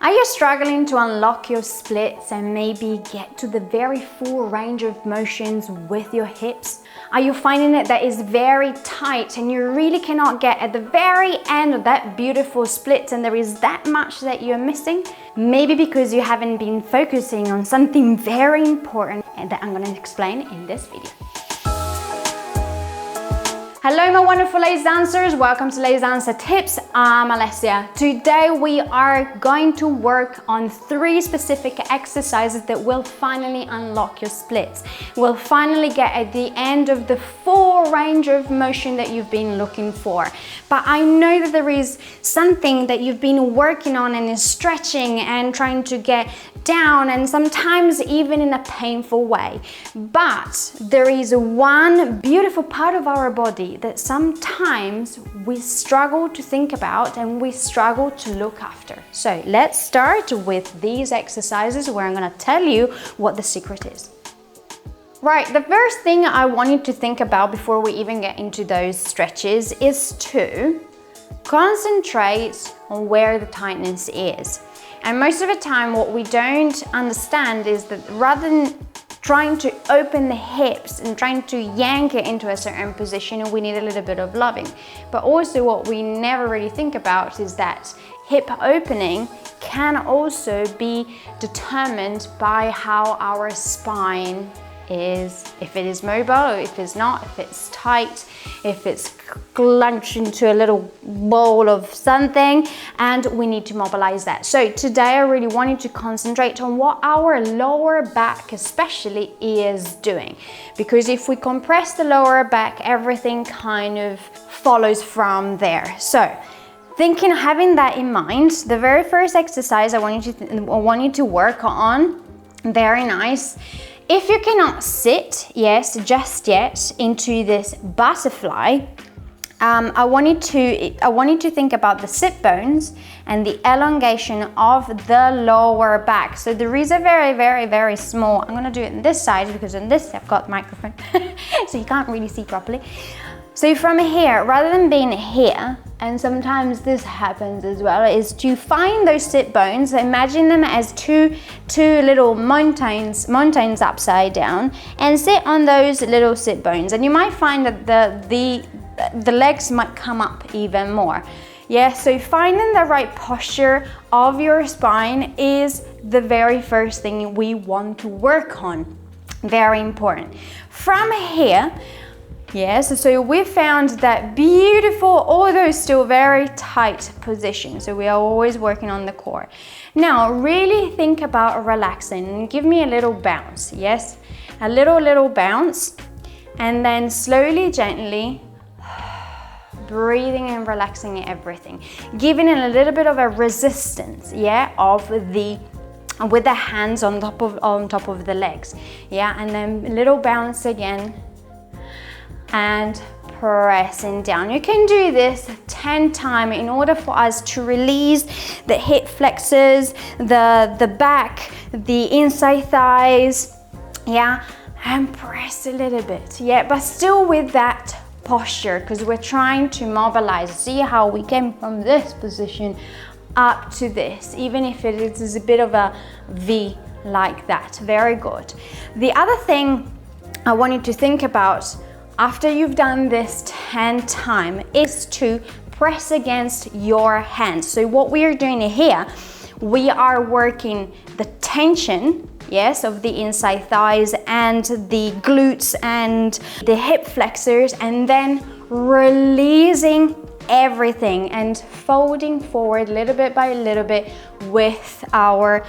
Are you struggling to unlock your splits and maybe get to the very full range of motions with your hips? Are you finding it that is very tight and you really cannot get at the very end of that beautiful split and there is that much that you're missing? Maybe because you haven't been focusing on something very important and that I'm going to explain in this video. Hello my wonderful lace dancers, welcome to Lace Dancer Tips. I'm Alessia. Today we are going to work on 3 specific exercises that will finally unlock your splits. We'll finally get at the end of the full range of motion that you've been looking for. But I know that there is something that you've been working on and is stretching and trying to get down and sometimes even in a painful way. But there is one beautiful part of our body that sometimes we struggle to think about and we struggle to look after. So let's start with these exercises where I'm going to tell you what the secret is. Right, the first thing I want you to think about before we even get into those stretches is to concentrate on where the tightness is. And most of the time what we don't understand is that rather than trying to open the hips and trying to yank it into a certain position, we need a little bit of loving. But also what we never really think about is that hip opening can also be determined by how our spine is, if it is mobile or if it's not, if it's tight, if it's clenched into a little ball of something, and we need to mobilize that. So today I really want you to concentrate on what our lower back especially is doing, because if we compress the lower back, everything kind of follows from there. So having that in mind, the very first exercise I want you to work on, very nice. If you cannot sit, just yet, into this butterfly, I want you to think about the sit bones and the elongation of the lower back. So there is a very, very, very small, I'm going to do it on this side because on this I've got the microphone, so you can't really see properly. So from here, rather than being here, and sometimes this happens as well, is to find those sit bones, imagine them as two little mountains upside down, and sit on those little sit bones. And you might find that the legs might come up even more. Yeah, so finding the right posture of your spine is the very first thing we want to work on. Very important. From here, yes, so we found that beautiful, although still very tight position. So we are always working on the core. Now, really think about relaxing and give me a little bounce, yes? A little bounce, and then slowly, gently, breathing and relaxing everything. Giving it a little bit of a resistance, yeah, with the hands on top of the legs, yeah? And then a little bounce again, and pressing down. You can do this 10 times in order for us to release the hip flexors, the back, the inside thighs, yeah, and press a little bit, yeah, but still with that posture, because we're trying to mobilize. See how we came from this position up to this, even if it is a bit of a V like that. Very good. The other thing I want you to think about after you've done this 10 times is to press against your hands. So what we are doing here, we are working the tension, yes, of the inside thighs and the glutes and the hip flexors, and then releasing everything and folding forward little bit by little bit with our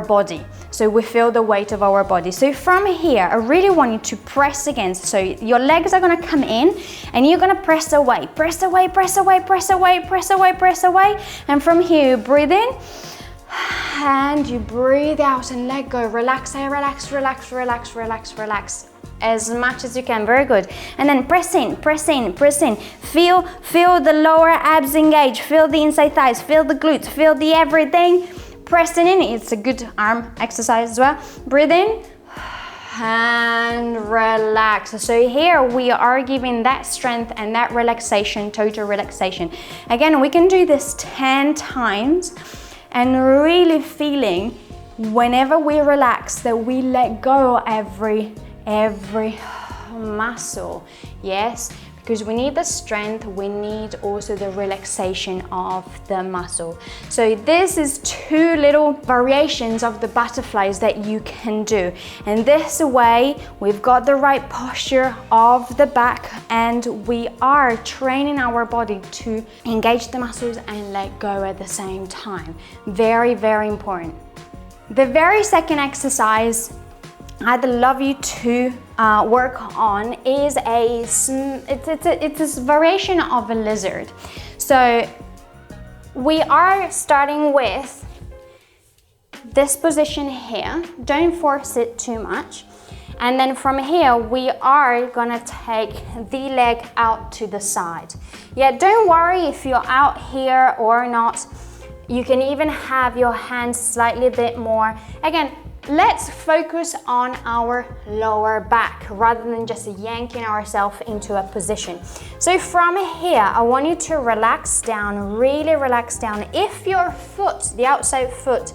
body. So we feel the weight of our body. So from here, I really want you to press against. So your legs are gonna come in and you're gonna press away, press away, press away, press away, press away, press away. And from here, you breathe in and you breathe out and let go. Relax, relax, relax, relax, relax, relax. As much as you can, very good. And then press in, press in, press in. Feel the lower abs engage, feel the inside thighs, feel the glutes, feel the everything. Pressing in, it's a good arm exercise as well. Breathe in and relax. So here we are giving that strength and that relaxation, total relaxation. Again, we can do this 10 times and really feeling whenever we relax that we let go every muscle. Yes, because we need the strength, we need also the relaxation of the muscle. So this is 2 little variations of the butterflies that you can do. And this way, we've got the right posture of the back and we are training our body to engage the muscles and let go at the same time. Very, very important. The very second exercise I'd love you to work on is it's a variation of a lizard. So we are starting with this position here. Don't force it too much. And then from here, we are gonna take the leg out to the side. Yeah, don't worry if you're out here or not. You can even have your hands slightly a bit more. Again, let's focus on our lower back rather than just yanking ourselves into a position. So from here, I want you to relax down, really relax down. If your foot, the outside foot,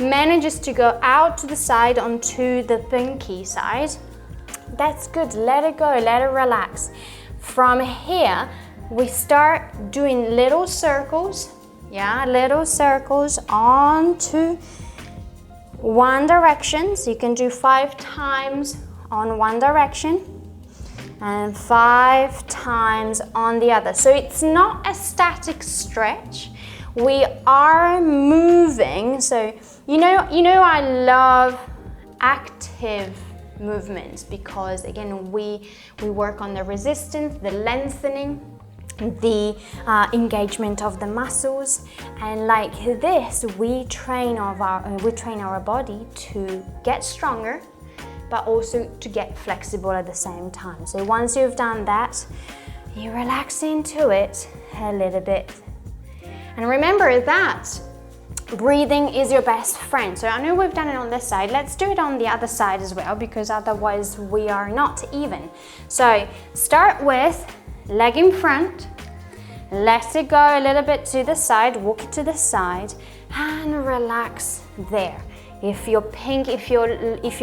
manages to go out to the side onto the pinky side, that's good. Let it go, let it relax. From here, we start doing little circles, yeah, little circles onto one direction. So you can do 5 times on one direction and 5 times on the other. So it's not a static stretch. We are moving. So you know I love active movements because again we work on the resistance, the lengthening, the engagement of the muscles, and like this we train our body to get stronger but also to get flexible at the same time. So once you've done that, you relax into it a little bit, and remember that breathing is your best friend. So I know we've done it on this side, let's do it on the other side as well, because otherwise we are not even. So start with leg in front, let it go a little bit to the side, walk it to the side and relax there. If your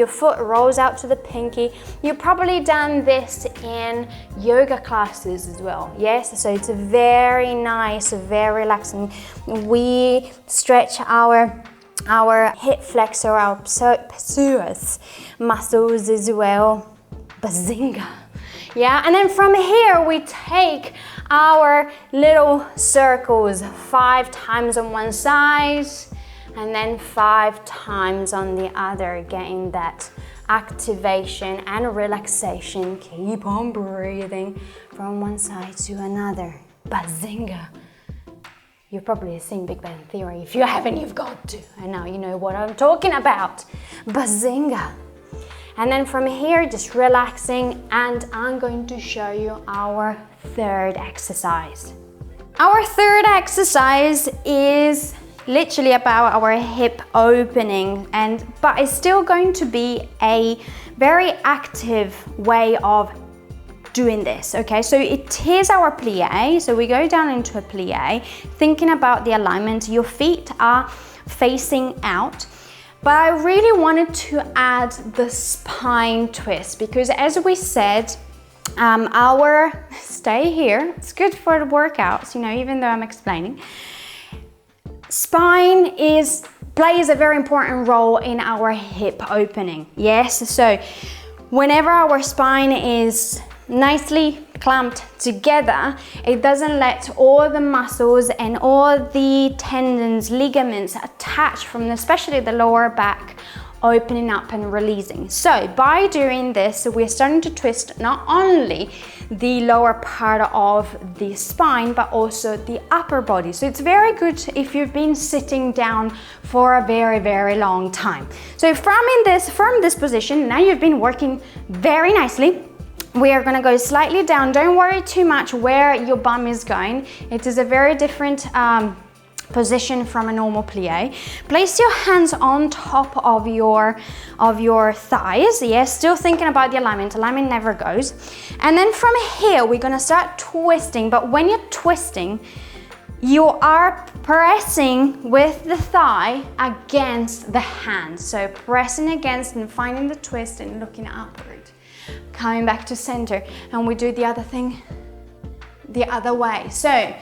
foot rolls out to the pinky, you've probably done this in yoga classes as well. Yes, so it's very nice, very relaxing. We stretch our hip flexor, our psoas muscles as well. Bazinga. Yeah, and then from here we take our little circles 5 times on one side and then 5 times on the other, getting that activation and relaxation. Keep on breathing from one side to another. Bazinga. You've probably seen Big Bang Theory. If you haven't, you've got to. And now you know what I'm talking about. Bazinga. And then from here, just relaxing, and I'm going to show you our third exercise. Our third exercise is literally about our hip opening, but it's still going to be a very active way of doing this, okay? So it is our plie, so we go down into a plie, thinking about the alignment. Your feet are facing out. But I really wanted to add the spine twist because, as we said, stay here, it's good for the workouts, you know, even though I'm explaining. Spine plays a very important role in our hip opening. Yes, so whenever our spine is nicely clamped together, it doesn't let all the muscles and all the tendons, ligaments attach from especially the lower back opening up and releasing. So by doing this, we're starting to twist not only the lower part of the spine, but also the upper body. So it's very good if you've been sitting down for a very, very long time. So from this position, now you've been working very nicely. We are gonna go slightly down. Don't worry too much where your bum is going. It is a very different position from a normal plie. Place your hands on top of your thighs. Yes, still thinking about the alignment. Alignment never goes. And then from here, we're gonna start twisting. But when you're twisting, you are pressing with the thigh against the hand. So pressing against and finding the twist and looking upward. Coming back to center. And we do the other thing the other way. So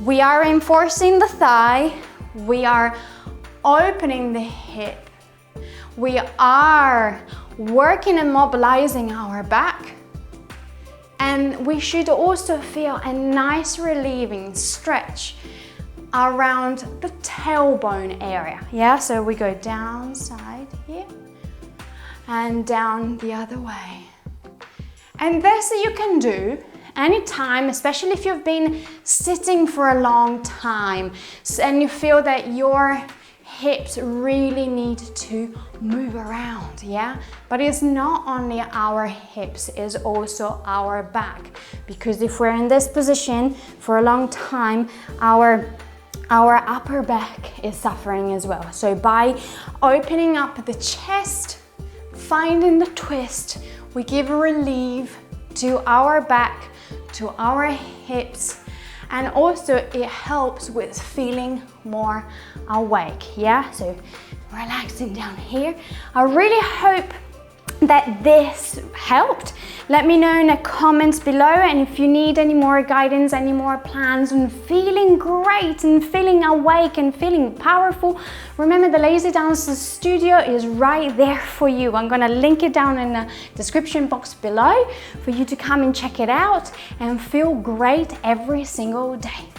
we are reinforcing the thigh, we are opening the hip, we are working and mobilizing our back, and we should also feel a nice relieving stretch around the tailbone area. Yeah, so we go down side here and down the other way. And this you can do anytime, especially if you've been sitting for a long time and you feel that your hips really need to move around, yeah? But it's not only our hips, it's also our back. Because if we're in this position for a long time, our upper back is suffering as well. So by opening up the chest, finding the twist, we give a relief to our back, to our hips, and also it helps with feeling more awake. Yeah, so relaxing down here. I really hope that this helped. Let me know in the comments below, and if you need any more guidance, any more plans on feeling great and feeling awake and feeling powerful, remember the Lazy Dancer Studio is right there for you. I'm gonna link it down in the description box below for you to come and check it out and feel great every single day.